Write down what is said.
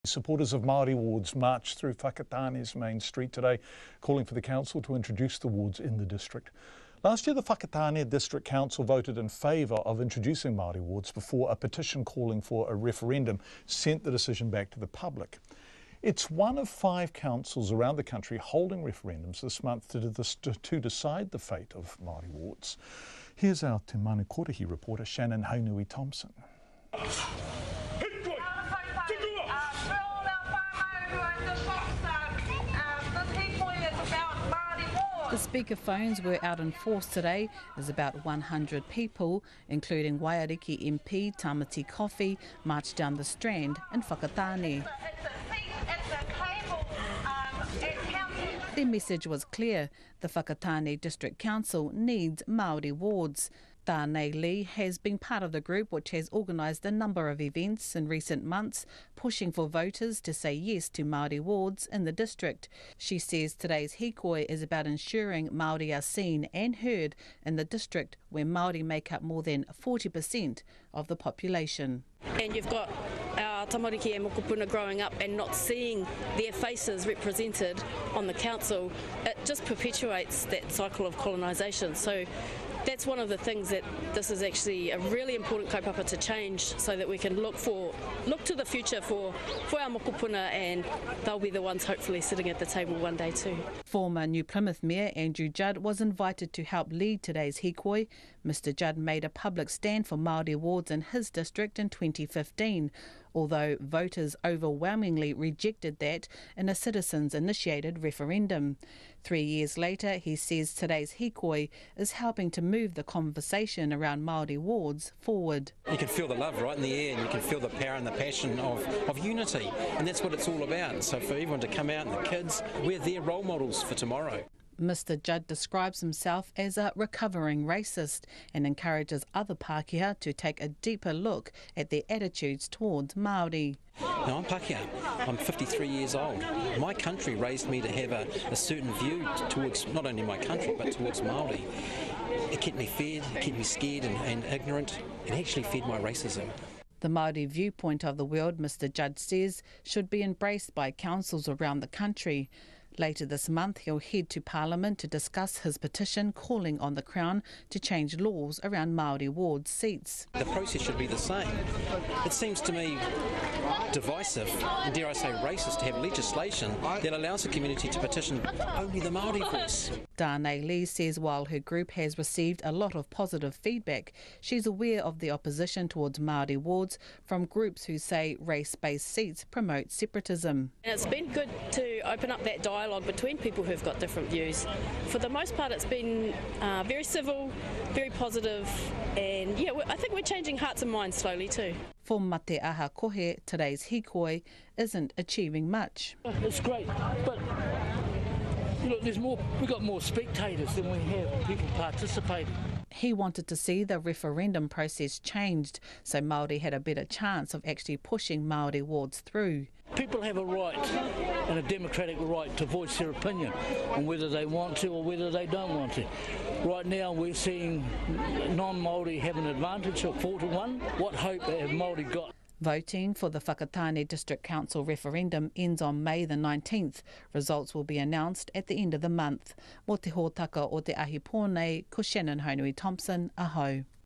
Supporters of Maori wards marched through Whakatane's main street today, calling for the council to introduce the wards in the district. Last year, the Whakatane District Council voted in favour of introducing Maori wards before a petition calling for a referendum sent the decision back to the public. It's one of 5 councils around the country holding referendums this month to decide the fate of Maori wards. Here's our Te Manu Kōrehi reporter Shannon Haunui-Thompson. The speakerphones were out in force today as about 100 people, including Waiariki MP Tamati Coffey, marched down the Strand in Whakatane. Their message was clear: the Whakatane District Council needs Maori wards. Tānei Lee has been part of the group which has organised a number of events in recent months, pushing for voters to say yes to Māori wards in the district. She says today's Hikoi is about ensuring Māori are seen and heard in the district where Māori make up more than 40% of the population. And you've got our tamariki and mokopuna growing up and not seeing their faces represented on the council. It just perpetuates that cycle of colonisation. So that's one of the things that this is actually a really important kaupapa to change, so that we can look to the future for our mokopuna, and they'll be the ones hopefully sitting at the table one day too. Former New Plymouth Mayor Andrew Judd was invited to help lead today's Hikoi. Mr Judd made a public stand for Māori wards in his district in 2015, although voters overwhelmingly rejected that in a citizens-initiated referendum. 3 years later, he says today's Hikoi is helping to move the conversation around Māori wards forward. You can feel the love right in the air, and you can feel the power and the passion of unity, and that's what it's all about. So for everyone to come out, and the kids, we're their role models for tomorrow. Mr Judd describes himself as a recovering racist and encourages other Pākehā to take a deeper look at their attitudes towards Māori. Now, I'm Pākehā. I'm 53 years old. My country raised me to have a certain view towards not only my country but towards Māori. It kept me fed, it kept me scared and ignorant. It actually fed my racism. The Māori viewpoint of the world, Mr Judd says, should be embraced by councils around the country. Later this month, he'll head to Parliament to discuss his petition calling on the Crown to change laws around Māori ward seats. The process should be the same. It seems to me divisive, and dare I say racist, to have legislation that allows the community to petition only the Māori voice. Tānei Lee says while her group has received a lot of positive feedback, she's aware of the opposition towards Māori wards from groups who say race-based seats promote separatism. And it's been good to open up that dialogue between people who've got different views. For the most part, it's been very civil, very positive, and yeah, I think we're changing hearts and minds slowly too. For Mate Aha Kohe, today's Hikoi isn't achieving much. It's great, but look, we've got more spectators than we have people participating. He wanted to see the referendum process changed so Māori had a better chance of actually pushing Māori wards through. People have a right, and a democratic right, to voice their opinion on whether they want to or whether they don't want to. Right now we're seeing non-Māori have an advantage of 4-1. What hope have Māori got? Voting for the Whakatane District Council referendum ends on May the 19th. Results will be announced at the end of the month. Mo te hōtaka o te ahi pōnei, ko Shannon Haunui-Thompson, ahau.